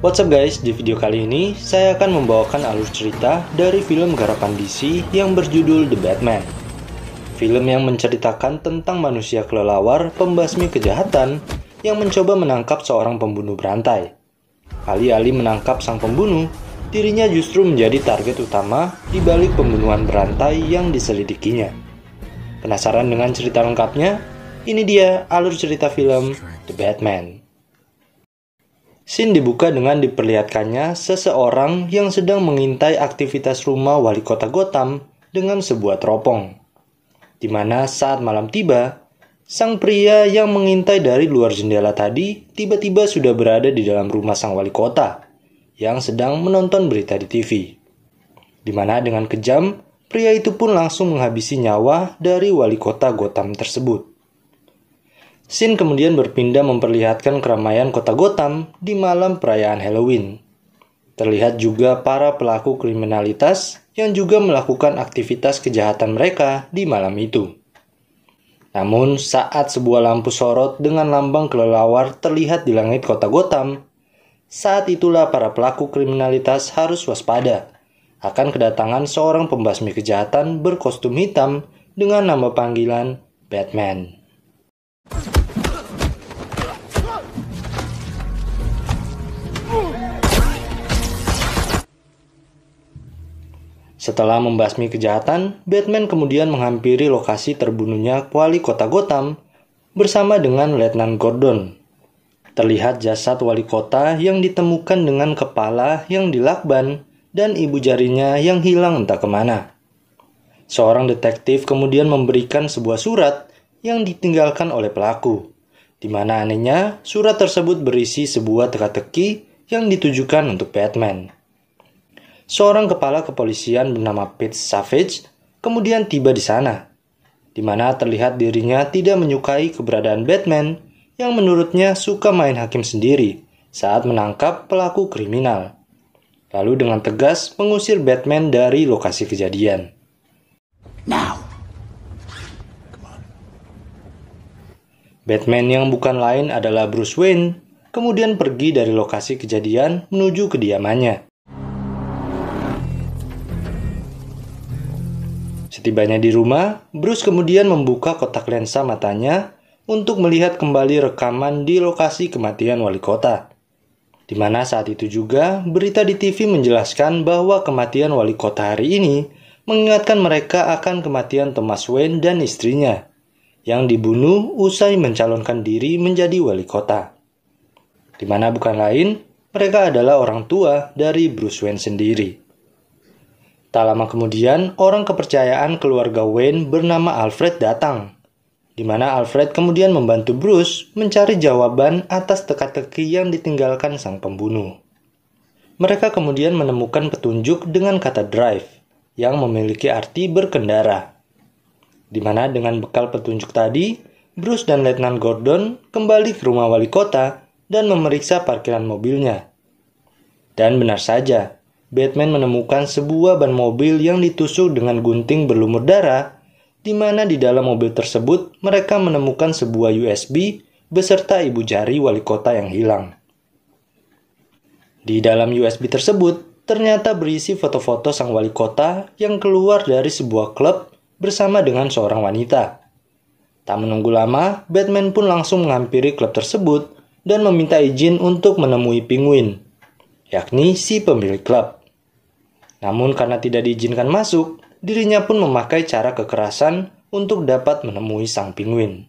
What's up guys, di video kali ini saya akan membawakan alur cerita dari film garapan DC yang berjudul The Batman. Film yang menceritakan tentang manusia kelelawar pembasmi kejahatan yang mencoba menangkap seorang pembunuh berantai. Alih-alih menangkap sang pembunuh, dirinya justru menjadi target utama di balik pembunuhan berantai yang diselidikinya. Penasaran dengan cerita lengkapnya? Ini dia alur cerita film The Batman. Scene dibuka dengan diperlihatkannya seseorang yang sedang mengintai aktivitas rumah wali kota Gotham dengan sebuah teropong. Di mana saat malam tiba, sang pria yang mengintai dari luar jendela tadi tiba-tiba sudah berada di dalam rumah sang wali kota yang sedang menonton berita di TV. Di mana dengan kejam, pria itu pun langsung menghabisi nyawa dari wali kota Gotham tersebut. Scene kemudian berpindah memperlihatkan keramaian kota Gotham di malam perayaan Halloween. Terlihat juga para pelaku kriminalitas yang juga melakukan aktivitas kejahatan mereka di malam itu. Namun saat sebuah lampu sorot dengan lambang kelelawar terlihat di langit kota Gotham, saat itulah para pelaku kriminalitas harus waspada akan kedatangan seorang pembasmi kejahatan berkostum hitam dengan nama panggilan Batman. Setelah membasmi kejahatan, Batman kemudian menghampiri lokasi terbunuhnya wali kota Gotham bersama dengan Letnan Gordon. Terlihat jasad wali kota yang ditemukan dengan kepala yang dilakban dan ibu jarinya yang hilang entah kemana. Seorang detektif kemudian memberikan sebuah surat yang ditinggalkan oleh pelaku, di mana anehnya surat tersebut berisi sebuah teka-teki yang ditujukan untuk Batman. Seorang kepala kepolisian bernama Pete Savage kemudian tiba di sana, di mana terlihat dirinya tidak menyukai keberadaan Batman yang menurutnya suka main hakim sendiri saat menangkap pelaku kriminal. Lalu dengan tegas mengusir Batman dari lokasi kejadian. Batman yang bukan lain adalah Bruce Wayne kemudian pergi dari lokasi kejadian menuju kediamannya. Setibanya di rumah, Bruce kemudian membuka kotak lensa matanya untuk melihat kembali rekaman di lokasi kematian wali kota. Di mana saat itu juga berita di TV menjelaskan bahwa kematian wali kota hari ini mengingatkan mereka akan kematian Thomas Wayne dan istrinya yang dibunuh usai mencalonkan diri menjadi wali kota. Di mana bukan lain, mereka adalah orang tua dari Bruce Wayne sendiri. Tak lama kemudian, orang kepercayaan keluarga Wayne bernama Alfred datang, di mana Alfred kemudian membantu Bruce mencari jawaban atas teka-teki yang ditinggalkan sang pembunuh. Mereka kemudian menemukan petunjuk dengan kata drive, yang memiliki arti berkendara. Di mana dengan bekal petunjuk tadi, Bruce dan Letnan Gordon kembali ke rumah wali kota dan memeriksa parkiran mobilnya. Dan benar saja, Batman menemukan sebuah ban mobil yang ditusuk dengan gunting berlumur darah, di mana di dalam mobil tersebut mereka menemukan sebuah USB beserta ibu jari wali kota yang hilang. Di dalam USB tersebut ternyata berisi foto-foto sang wali kota yang keluar dari sebuah klub bersama dengan seorang wanita. Tak menunggu lama, Batman pun langsung menghampiri klub tersebut dan meminta izin untuk menemui Penguin, yakni si pemilik klub. Namun karena tidak diizinkan masuk, dirinya pun memakai cara kekerasan untuk dapat menemui sang Penguin.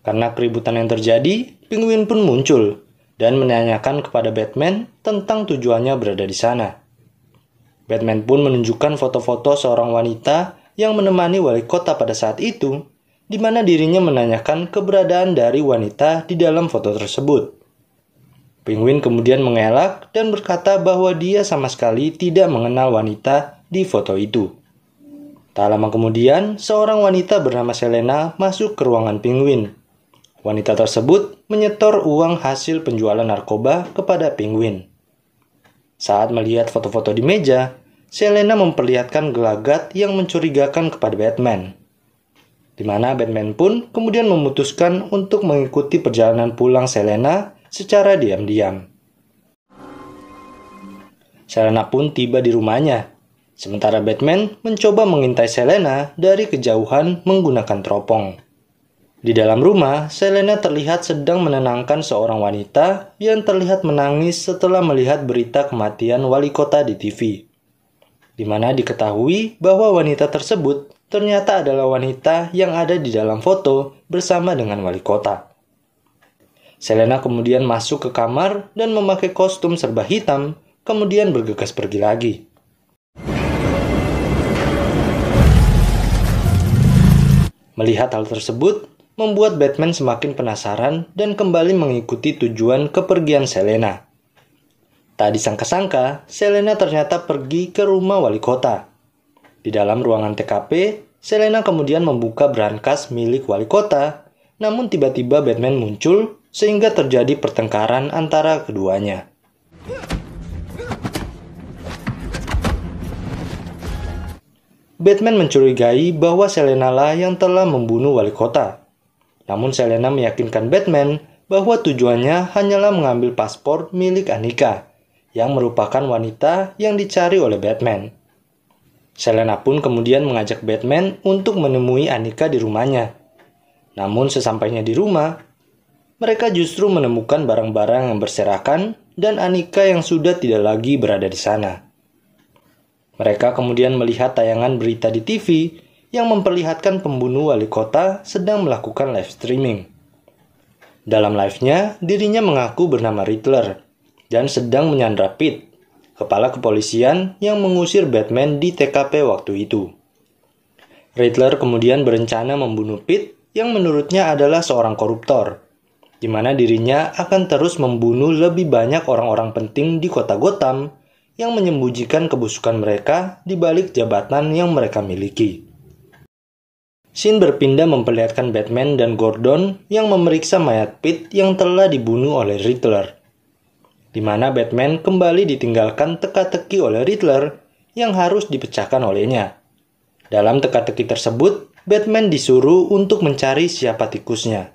Karena keributan yang terjadi, Penguin pun muncul dan menanyakan kepada Batman tentang tujuannya berada di sana. Batman pun menunjukkan foto-foto seorang wanita yang menemani wali kota pada saat itu, di mana dirinya menanyakan keberadaan dari wanita di dalam foto tersebut. Penguin kemudian mengelak dan berkata bahwa dia sama sekali tidak mengenal wanita di foto itu. Tak lama kemudian, seorang wanita bernama Selena masuk ke ruangan Penguin. Wanita tersebut menyetor uang hasil penjualan narkoba kepada Penguin. Saat melihat foto-foto di meja, Selena memperlihatkan gelagat yang mencurigakan kepada Batman. di mana Batman pun kemudian memutuskan untuk mengikuti perjalanan pulang Selena secara diam-diam. Selena pun tiba di rumahnya, sementara Batman mencoba mengintai Selena dari kejauhan menggunakan teropong. Di dalam rumah, Selena terlihat sedang menenangkan seorang wanita yang terlihat menangis setelah melihat berita kematian wali kota di TV, di mana diketahui bahwa wanita tersebut ternyata adalah wanita yang ada di dalam foto bersama dengan wali kota. Selena kemudian masuk ke kamar dan memakai kostum serba hitam, kemudian bergegas pergi lagi. Melihat hal tersebut, membuat Batman semakin penasaran dan kembali mengikuti tujuan kepergian Selena. Tak disangka-sangka, Selena ternyata pergi ke rumah wali kota. Di dalam ruangan TKP, Selena kemudian membuka berangkas milik wali kota, namun tiba-tiba Batman muncul sehingga terjadi pertengkaran antara keduanya. Batman mencurigai bahwa Selena lah yang telah membunuh wali kota. Namun Selena meyakinkan Batman bahwa tujuannya hanyalah mengambil paspor milik Annika, yang merupakan wanita yang dicari oleh Batman. Selena pun kemudian mengajak Batman untuk menemui Annika di rumahnya. Namun sesampainya di rumah, mereka justru menemukan barang-barang yang berserakan dan Annika yang sudah tidak lagi berada di sana. Mereka kemudian melihat tayangan berita di TV yang memperlihatkan pembunuh wali kota sedang melakukan live streaming. Dalam live-nya, dirinya mengaku bernama Riddler dan sedang menyandra Pete, kepala kepolisian yang mengusir Batman di TKP waktu itu. Riddler kemudian berencana membunuh Pete yang menurutnya adalah seorang koruptor, di mana dirinya akan terus membunuh lebih banyak orang-orang penting di kota Gotham yang menyembunyikan kebusukan mereka di balik jabatan yang mereka miliki. Scene berpindah memperlihatkan Batman dan Gordon yang memeriksa mayat Pete yang telah dibunuh oleh Riddler, di mana Batman kembali ditinggalkan teka-teki oleh Riddler yang harus dipecahkan olehnya. Dalam teka-teki tersebut, Batman disuruh untuk mencari siapa tikusnya.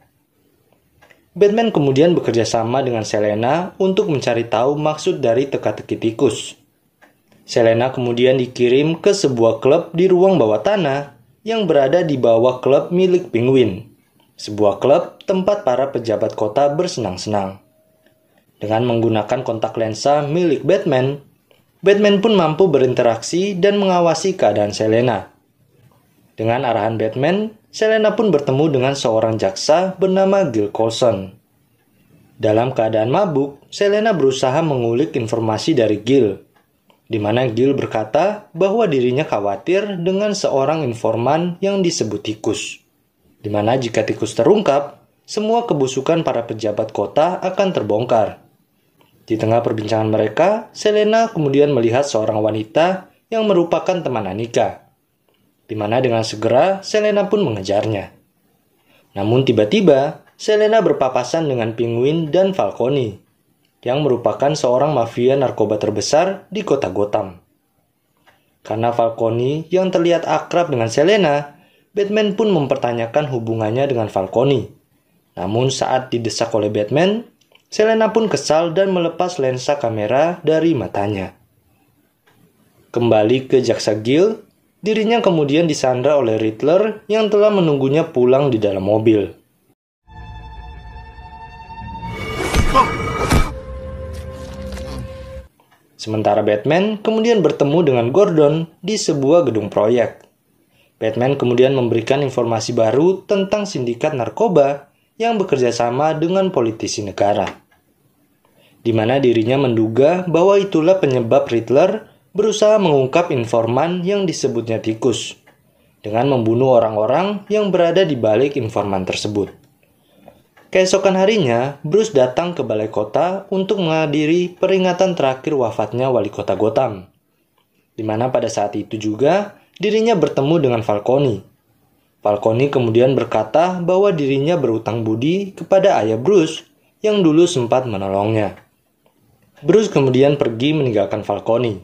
Batman kemudian bekerja sama dengan Selena untuk mencari tahu maksud dari teka-teki tikus. Selena kemudian dikirim ke sebuah klub di ruang bawah tanah yang berada di bawah klub milik Penguin, sebuah klub tempat para pejabat kota bersenang-senang. Dengan menggunakan kontak lensa milik Batman, Batman pun mampu berinteraksi dan mengawasi keadaan Selena. Dengan arahan Batman, Selena pun bertemu dengan seorang jaksa bernama Gil Coulson. Dalam keadaan mabuk, Selena berusaha mengulik informasi dari Gil, di mana Gil berkata bahwa dirinya khawatir dengan seorang informan yang disebut tikus, di mana jika tikus terungkap, semua kebusukan para pejabat kota akan terbongkar. Di tengah perbincangan mereka, Selena kemudian melihat seorang wanita yang merupakan teman Annika, di mana dengan segera Selena pun mengejarnya. Namun tiba-tiba, Selena berpapasan dengan Penguin dan Falcone, yang merupakan seorang mafia narkoba terbesar di kota Gotham. Karena Falcone yang terlihat akrab dengan Selena, Batman pun mempertanyakan hubungannya dengan Falcone. Namun saat didesak oleh Batman, Selena pun kesal dan melepas lensa kamera dari matanya. Kembali ke jaksa Gil, dirinya kemudian disandra oleh Riddler yang telah menunggunya pulang di dalam mobil. Sementara Batman kemudian bertemu dengan Gordon di sebuah gedung proyek. Batman kemudian memberikan informasi baru tentang sindikat narkoba yang bekerja sama dengan politisi negara, di mana dirinya menduga bahwa itulah penyebab Riddler berusaha mengungkap informan yang disebutnya tikus, dengan membunuh orang-orang yang berada di balik informan tersebut. Keesokan harinya, Bruce datang ke balai kota untuk menghadiri peringatan terakhir wafatnya wali kota Gotham, di mana pada saat itu juga dirinya bertemu dengan Falcone. Falcone kemudian berkata bahwa dirinya berutang budi kepada ayah Bruce yang dulu sempat menolongnya. Bruce kemudian pergi meninggalkan Falcone.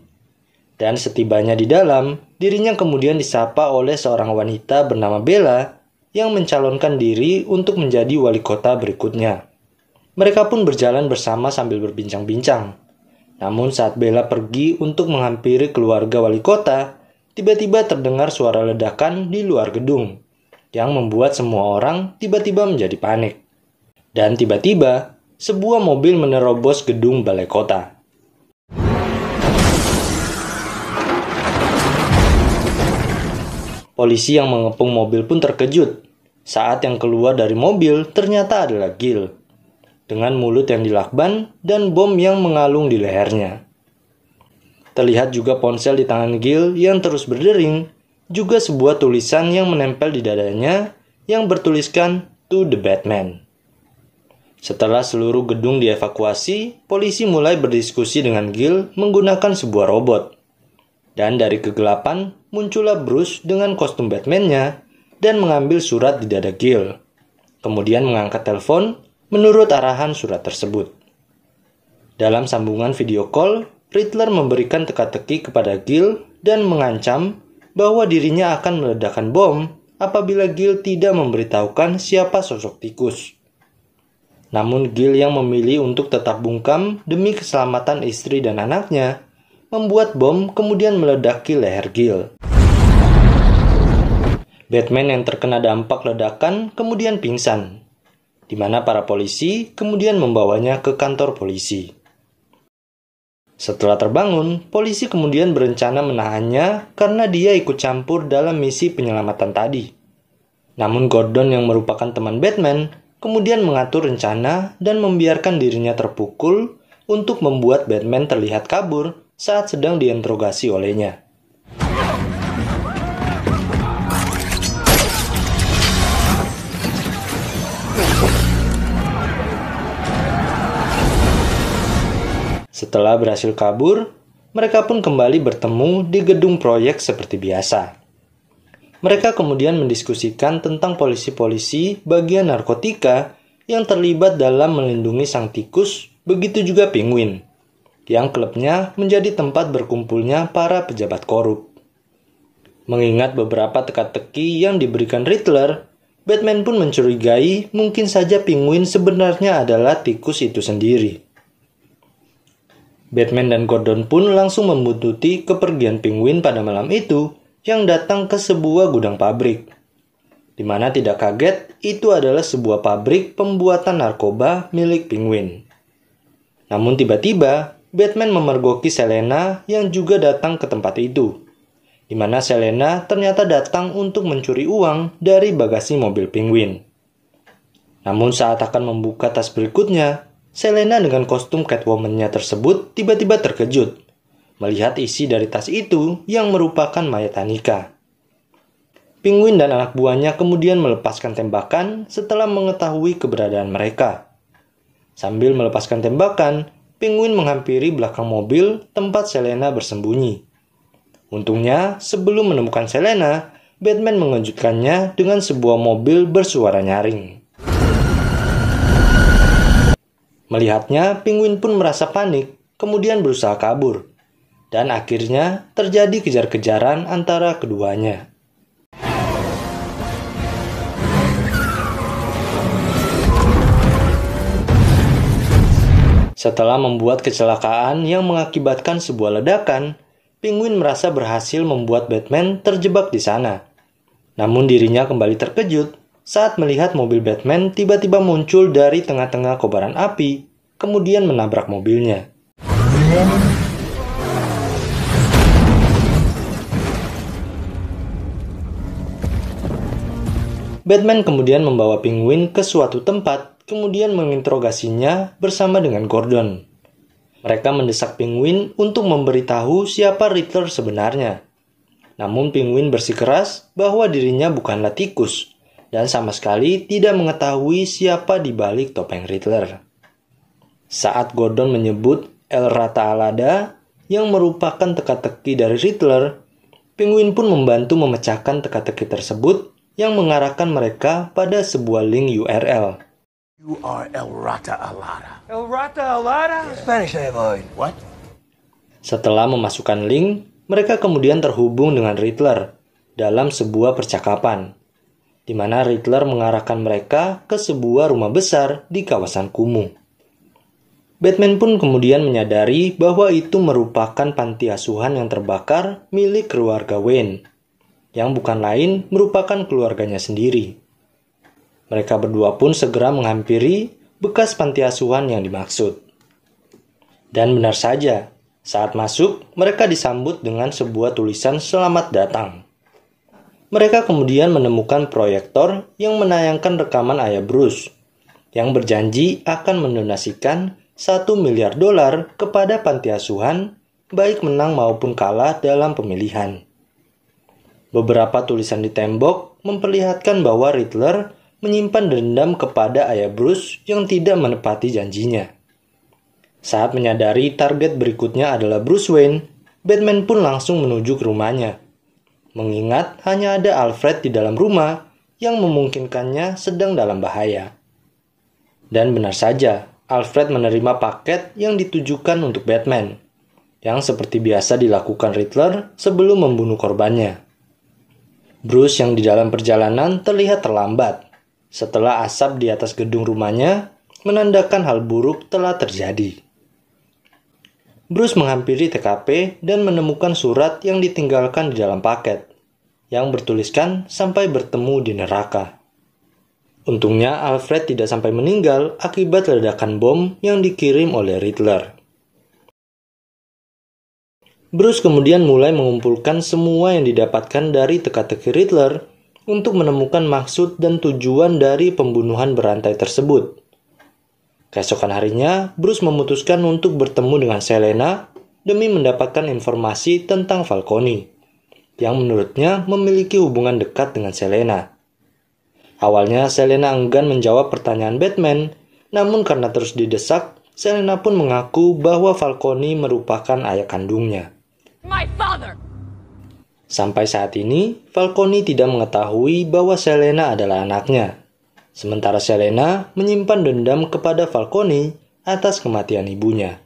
Dan setibanya di dalam, dirinya kemudian disapa oleh seorang wanita bernama Bella yang mencalonkan diri untuk menjadi wali kota berikutnya. Mereka pun berjalan bersama sambil berbincang-bincang. Namun saat Bella pergi untuk menghampiri keluarga wali kota, tiba-tiba terdengar suara ledakan di luar gedung, yang membuat semua orang tiba-tiba menjadi panik. Dan tiba-tiba, sebuah mobil menerobos gedung balai kota. Polisi yang mengepung mobil pun terkejut. Saat yang keluar dari mobil ternyata adalah Gil, dengan mulut yang dilakban dan bom yang mengalung di lehernya. Terlihat juga ponsel di tangan Gil yang terus berdering, juga sebuah tulisan yang menempel di dadanya yang bertuliskan "To the Batman". Setelah seluruh gedung dievakuasi, polisi mulai berdiskusi dengan Gil menggunakan sebuah robot. Dan dari kegelapan, muncullah Bruce dengan kostum Batman-nya dan mengambil surat di dada Gil. Kemudian mengangkat telepon menurut arahan surat tersebut. Dalam sambungan video call, Riddler memberikan teka-teki kepada Gil dan mengancam bahwa dirinya akan meledakkan bom apabila Gil tidak memberitahukan siapa sosok tikus. Namun Gil yang memilih untuk tetap bungkam demi keselamatan istri dan anaknya, membuat bom kemudian meledaki leher Gil. Batman yang terkena dampak ledakan kemudian pingsan, di mana para polisi kemudian membawanya ke kantor polisi. Setelah terbangun, polisi kemudian berencana menahannya karena dia ikut campur dalam misi penyelamatan tadi. Namun Gordon yang merupakan teman Batman kemudian mengatur rencana dan membiarkan dirinya terpukul untuk membuat Batman terlihat kabur saat sedang diinterogasi olehnya. Setelah berhasil kabur, mereka pun kembali bertemu di gedung proyek seperti biasa. Mereka kemudian mendiskusikan tentang polisi-polisi bagian narkotika yang terlibat dalam melindungi sang tikus, begitu juga Penguin, yang klubnya menjadi tempat berkumpulnya para pejabat korup. Mengingat beberapa teka-teki yang diberikan Riddler, Batman pun mencurigai mungkin saja Penguin sebenarnya adalah tikus itu sendiri. Batman dan Gordon pun langsung membuntuti kepergian Penguin pada malam itu yang datang ke sebuah gudang pabrik. Di mana tidak kaget, itu adalah sebuah pabrik pembuatan narkoba milik Penguin. Namun tiba-tiba, Batman memergoki Selena yang juga datang ke tempat itu. Di mana Selena ternyata datang untuk mencuri uang dari bagasi mobil Penguin. Namun saat akan membuka tas berikutnya, Selena dengan kostum Catwoman-nya tersebut tiba-tiba terkejut melihat isi dari tas itu yang merupakan mayat Annika. Penguin dan anak buahnya kemudian melepaskan tembakan setelah mengetahui keberadaan mereka. Sambil melepaskan tembakan, Penguin menghampiri belakang mobil tempat Selena bersembunyi. Untungnya, sebelum menemukan Selena, Batman mengejutkannya dengan sebuah mobil bersuara nyaring. Melihatnya, Penguin pun merasa panik, kemudian berusaha kabur. Dan akhirnya terjadi kejar-kejaran antara keduanya. Setelah membuat kecelakaan yang mengakibatkan sebuah ledakan, Penguin merasa berhasil membuat Batman terjebak di sana. Namun dirinya kembali terkejut saat melihat mobil Batman tiba-tiba muncul dari tengah-tengah kobaran api, kemudian menabrak mobilnya. Batman kemudian membawa Penguin ke suatu tempat, kemudian menginterogasinya bersama dengan Gordon. Mereka mendesak Penguin untuk memberitahu siapa Riddler sebenarnya. Namun Penguin bersikeras bahwa dirinya bukanlah tikus, dan sama sekali tidak mengetahui siapa di balik topeng Riddler. Saat Gordon menyebut El Rata Alada yang merupakan teka-teki dari Riddler, Penguin pun membantu memecahkan teka-teki tersebut yang mengarahkan mereka pada sebuah link URL. You are El Rata Alada. El Rata Alada? Spanish I avoid. What? Setelah memasukkan link, mereka kemudian terhubung dengan Riddler dalam sebuah percakapan. di mana Riddler mengarahkan mereka ke sebuah rumah besar di kawasan kumuh. Batman pun kemudian menyadari bahwa itu merupakan panti asuhan yang terbakar milik keluarga Wayne, yang bukan lain merupakan keluarganya sendiri. Mereka berdua pun segera menghampiri bekas panti asuhan yang dimaksud. Dan benar saja, saat masuk, mereka disambut dengan sebuah tulisan "Selamat datang". Mereka kemudian menemukan proyektor yang menayangkan rekaman ayah Bruce, yang berjanji akan mendonasikan $1 miliar kepada panti asuhan, baik menang maupun kalah dalam pemilihan. Beberapa tulisan di tembok memperlihatkan bahwa Riddler menyimpan dendam kepada ayah Bruce yang tidak menepati janjinya. Saat menyadari target berikutnya adalah Bruce Wayne, Batman pun langsung menuju ke rumahnya. Mengingat hanya ada Alfred di dalam rumah yang memungkinkannya sedang dalam bahaya. Dan benar saja, Alfred menerima paket yang ditujukan untuk Batman, yang seperti biasa dilakukan Riddler sebelum membunuh korbannya. Bruce yang di dalam perjalanan terlihat terlambat, setelah asap di atas gedung rumahnya menandakan hal buruk telah terjadi. Bruce menghampiri TKP dan menemukan surat yang ditinggalkan di dalam paket, yang bertuliskan "Sampai bertemu di neraka". Untungnya Alfred tidak sampai meninggal akibat ledakan bom yang dikirim oleh Riddler. Bruce kemudian mulai mengumpulkan semua yang didapatkan dari teka-teki Riddler untuk menemukan maksud dan tujuan dari pembunuhan berantai tersebut. Keesokan harinya, Bruce memutuskan untuk bertemu dengan Selena demi mendapatkan informasi tentang Falcone, yang menurutnya memiliki hubungan dekat dengan Selena. Awalnya, Selena enggan menjawab pertanyaan Batman, namun karena terus didesak, Selena pun mengaku bahwa Falcone merupakan ayah kandungnya. My father. Sampai saat ini, Falcone tidak mengetahui bahwa Selena adalah anaknya. Sementara Selena menyimpan dendam kepada Falcone atas kematian ibunya.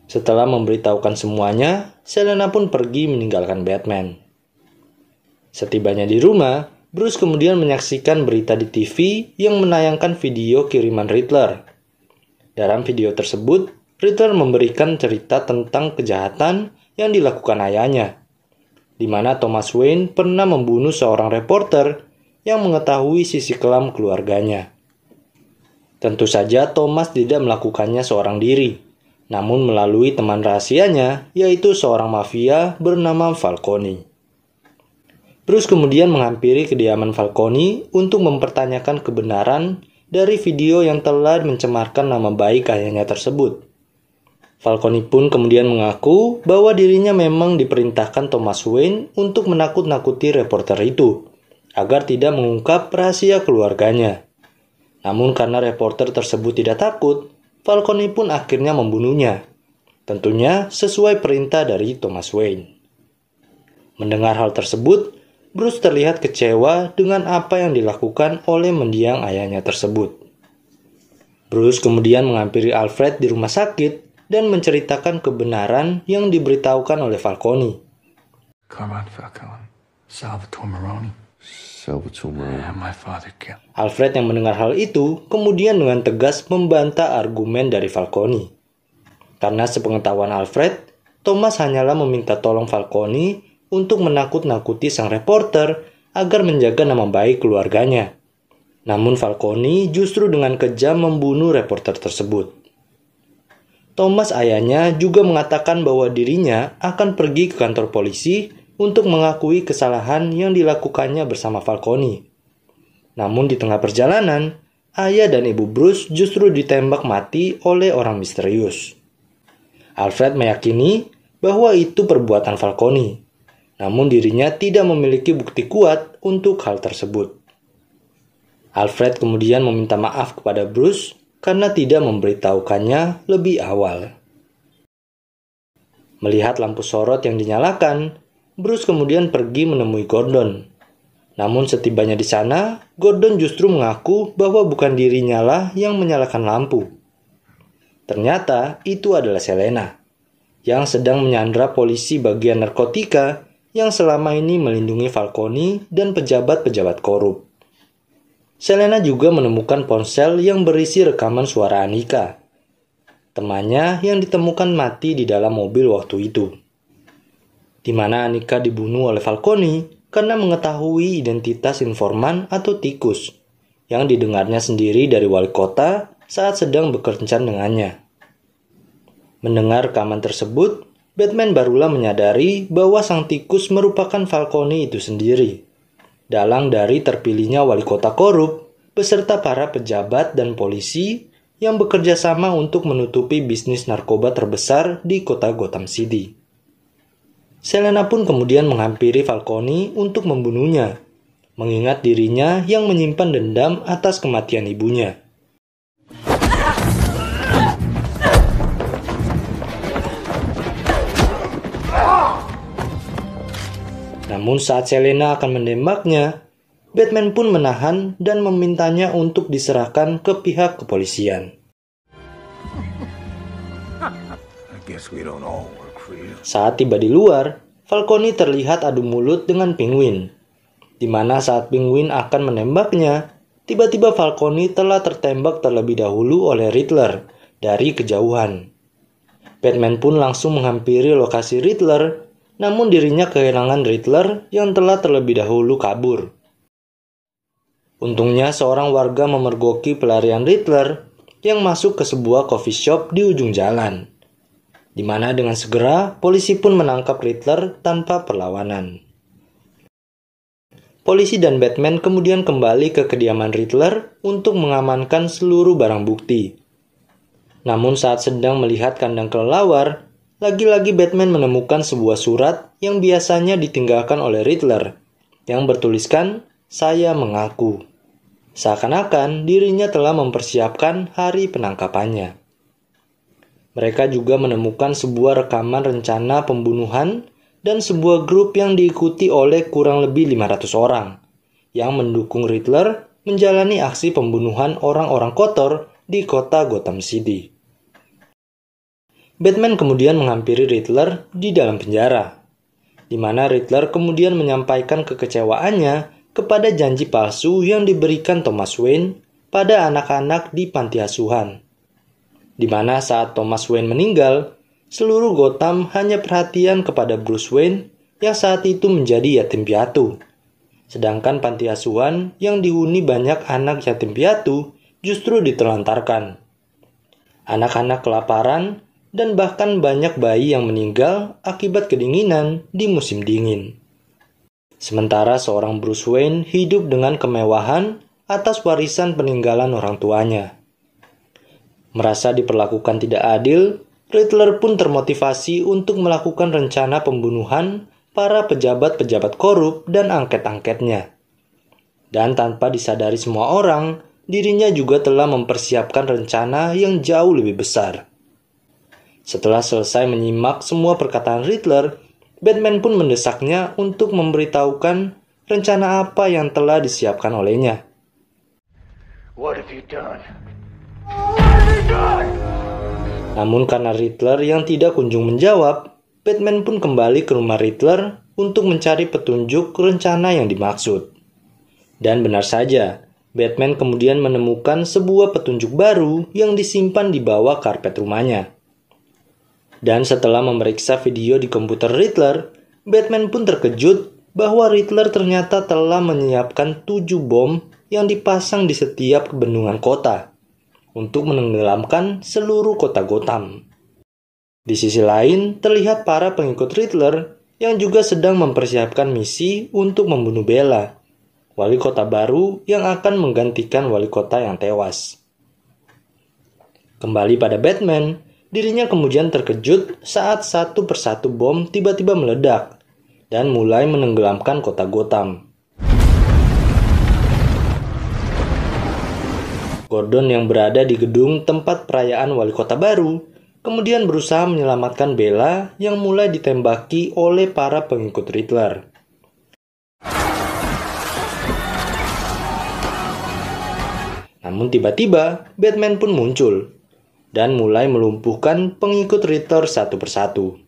Setelah memberitahukan semuanya, Selena pun pergi meninggalkan Batman. Setibanya di rumah, Bruce kemudian menyaksikan berita di TV yang menayangkan video kiriman Riddler. Dalam video tersebut, Riddler memberikan cerita tentang kejahatan yang dilakukan ayahnya, di mana Thomas Wayne pernah membunuh seorang reporter yang mengetahui sisi kelam keluarganya. Tentu saja Thomas tidak melakukannya seorang diri, namun melalui teman rahasianya, yaitu seorang mafia bernama Falcone. Bruce kemudian menghampiri kediaman Falcone untuk mempertanyakan kebenaran dari video yang telah mencemarkan nama baik ayahnya tersebut. Falcone pun kemudian mengaku bahwa dirinya memang diperintahkan Thomas Wayne untuk menakut-nakuti reporter itu, agar tidak mengungkap rahasia keluarganya. Namun karena reporter tersebut tidak takut, Falcone pun akhirnya membunuhnya. Tentunya sesuai perintah dari Thomas Wayne. Mendengar hal tersebut, Bruce terlihat kecewa dengan apa yang dilakukan oleh mendiang ayahnya tersebut. Bruce kemudian menghampiri Alfred di rumah sakit dan menceritakan kebenaran yang diberitahukan oleh Falcone. Carmine Falcone, Salvatore Maroni. My father killed. Alfred yang mendengar hal itu kemudian dengan tegas membantah argumen dari Falcone. Karena sepengetahuan Alfred, Thomas hanyalah meminta tolong Falcone untuk menakut-nakuti sang reporter agar menjaga nama baik keluarganya. Namun Falcone justru dengan kejam membunuh reporter tersebut. Thomas ayahnya juga mengatakan bahwa dirinya akan pergi ke kantor polisi untuk mengakui kesalahan yang dilakukannya bersama Falcone. Namun di tengah perjalanan, ayah dan ibu Bruce justru ditembak mati oleh orang misterius. Alfred meyakini bahwa itu perbuatan Falcone, namun dirinya tidak memiliki bukti kuat untuk hal tersebut. Alfred kemudian meminta maaf kepada Bruce karena tidak memberitahukannya lebih awal. Melihat lampu sorot yang dinyalakan, Bruce kemudian pergi menemui Gordon. Namun setibanya di sana, Gordon justru mengaku bahwa bukan dirinya lah yang menyalakan lampu. Ternyata itu adalah Selena, yang sedang menyandra polisi bagian narkotika yang selama ini melindungi Falcone dan pejabat-pejabat korup. Selena juga menemukan ponsel yang berisi rekaman suara Annika, temannya yang ditemukan mati di dalam mobil waktu itu, di mana Annika dibunuh oleh Falcone karena mengetahui identitas informan atau tikus yang didengarnya sendiri dari wali kota saat sedang berkencan dengannya. Mendengar rekaman tersebut, Batman barulah menyadari bahwa sang tikus merupakan Falcone itu sendiri, dalang dari terpilihnya wali kota korup beserta para pejabat dan polisi yang bekerja sama untuk menutupi bisnis narkoba terbesar di kota Gotham City. Selena pun kemudian menghampiri Falcone untuk membunuhnya, mengingat dirinya yang menyimpan dendam atas kematian ibunya. Namun saat Selena akan menembaknya, Batman pun menahan dan memintanya untuk diserahkan ke pihak kepolisian. Saat tiba di luar, Falcone terlihat adu mulut dengan Penguin, di mana saat Penguin akan menembaknya, tiba-tiba Falcone telah tertembak terlebih dahulu oleh Riddler dari kejauhan. Batman pun langsung menghampiri lokasi Riddler, namun dirinya kehilangan Riddler yang telah terlebih dahulu kabur. Untungnya seorang warga memergoki pelarian Riddler yang masuk ke sebuah coffee shop di ujung jalan, di mana dengan segera polisi pun menangkap Riddler tanpa perlawanan. Polisi dan Batman kemudian kembali ke kediaman Riddler untuk mengamankan seluruh barang bukti. Namun saat sedang melihat kandang kelelawar, lagi-lagi Batman menemukan sebuah surat yang biasanya ditinggalkan oleh Riddler, yang bertuliskan, "Saya mengaku." Seakan-akan dirinya telah mempersiapkan hari penangkapannya. Mereka juga menemukan sebuah rekaman rencana pembunuhan dan sebuah grup yang diikuti oleh kurang lebih 500 orang, yang mendukung Riddler menjalani aksi pembunuhan orang-orang kotor di kota Gotham City. Batman kemudian menghampiri Riddler di dalam penjara, di mana Riddler kemudian menyampaikan kekecewaannya kepada janji palsu yang diberikan Thomas Wayne pada anak-anak di panti asuhan, di mana saat Thomas Wayne meninggal, seluruh Gotham hanya perhatian kepada Bruce Wayne yang saat itu menjadi yatim piatu, sedangkan panti asuhan yang dihuni banyak anak yatim piatu justru ditelantarkan. Anak-anak kelaparan dan bahkan banyak bayi yang meninggal akibat kedinginan di musim dingin. Sementara seorang Bruce Wayne hidup dengan kemewahan atas warisan peninggalan orang tuanya. Merasa diperlakukan tidak adil, Riddler pun termotivasi untuk melakukan rencana pembunuhan para pejabat-pejabat korup dan angket-angketnya. Dan tanpa disadari semua orang, dirinya juga telah mempersiapkan rencana yang jauh lebih besar. Setelah selesai menyimak semua perkataan Riddler, Batman pun mendesaknya untuk memberitahukan rencana apa yang telah disiapkan olehnya. What have you done? Namun karena Riddler yang tidak kunjung menjawab, Batman pun kembali ke rumah Riddler untuk mencari petunjuk rencana yang dimaksud. Dan benar saja, Batman kemudian menemukan sebuah petunjuk baru yang disimpan di bawah karpet rumahnya. Dan setelah memeriksa video di komputer Riddler, Batman pun terkejut bahwa Riddler ternyata telah menyiapkan 7 bom yang dipasang di setiap bendungan kota untuk menenggelamkan seluruh kota Gotham. Di sisi lain, terlihat para pengikut Riddler yang juga sedang mempersiapkan misi untuk membunuh Bella, wali kota baru yang akan menggantikan wali kota yang tewas. Kembali pada Batman, dirinya kemudian terkejut saat satu persatu bom tiba-tiba meledak dan mulai menenggelamkan kota Gotham. Gordon yang berada di gedung tempat perayaan wali kota baru kemudian berusaha menyelamatkan Bella yang mulai ditembaki oleh para pengikut Riddler. Namun tiba-tiba Batman pun muncul dan mulai melumpuhkan pengikut Riddler satu persatu.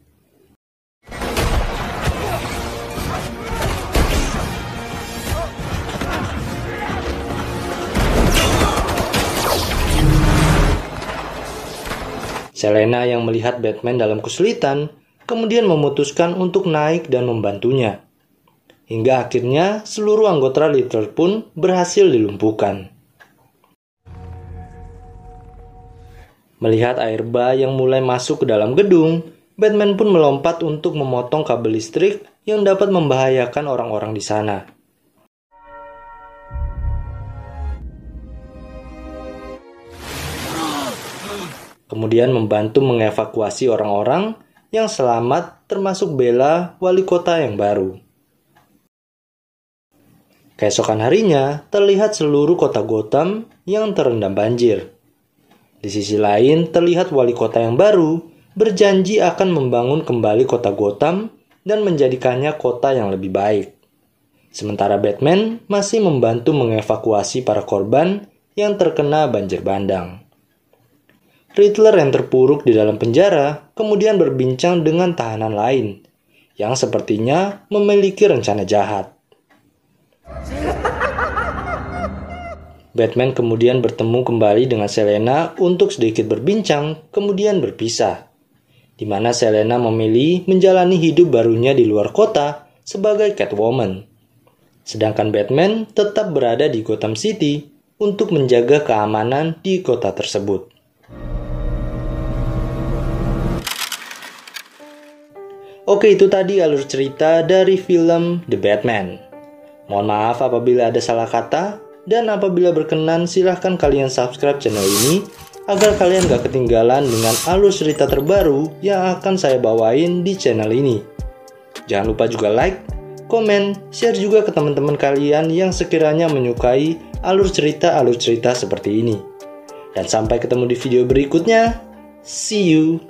Selena yang melihat Batman dalam kesulitan, kemudian memutuskan untuk naik dan membantunya. Hingga akhirnya seluruh anggota Riddler pun berhasil dilumpuhkan. Melihat air bah yang mulai masuk ke dalam gedung, Batman pun melompat untuk memotong kabel listrik yang dapat membahayakan orang-orang di sana. Kemudian membantu mengevakuasi orang-orang yang selamat termasuk Bella, wali kota yang baru. Keesokan harinya, terlihat seluruh kota Gotham yang terendam banjir. Di sisi lain, terlihat wali kota yang baru berjanji akan membangun kembali kota Gotham dan menjadikannya kota yang lebih baik. Sementara Batman masih membantu mengevakuasi para korban yang terkena banjir bandang. Riddler yang terpuruk di dalam penjara kemudian berbincang dengan tahanan lain yang sepertinya memiliki rencana jahat. Batman kemudian bertemu kembali dengan Selena untuk sedikit berbincang, kemudian berpisah, di mana Selena memilih menjalani hidup barunya di luar kota sebagai Catwoman. Sedangkan Batman tetap berada di Gotham City untuk menjaga keamanan di kota tersebut. Oke, itu tadi alur cerita dari film The Batman. Mohon maaf apabila ada salah kata, dan apabila berkenan silahkan kalian subscribe channel ini agar kalian gak ketinggalan dengan alur cerita terbaru yang akan saya bawain di channel ini. Jangan lupa juga like, komen, share juga ke teman-teman kalian yang sekiranya menyukai alur cerita seperti ini. Dan sampai ketemu di video berikutnya, see you!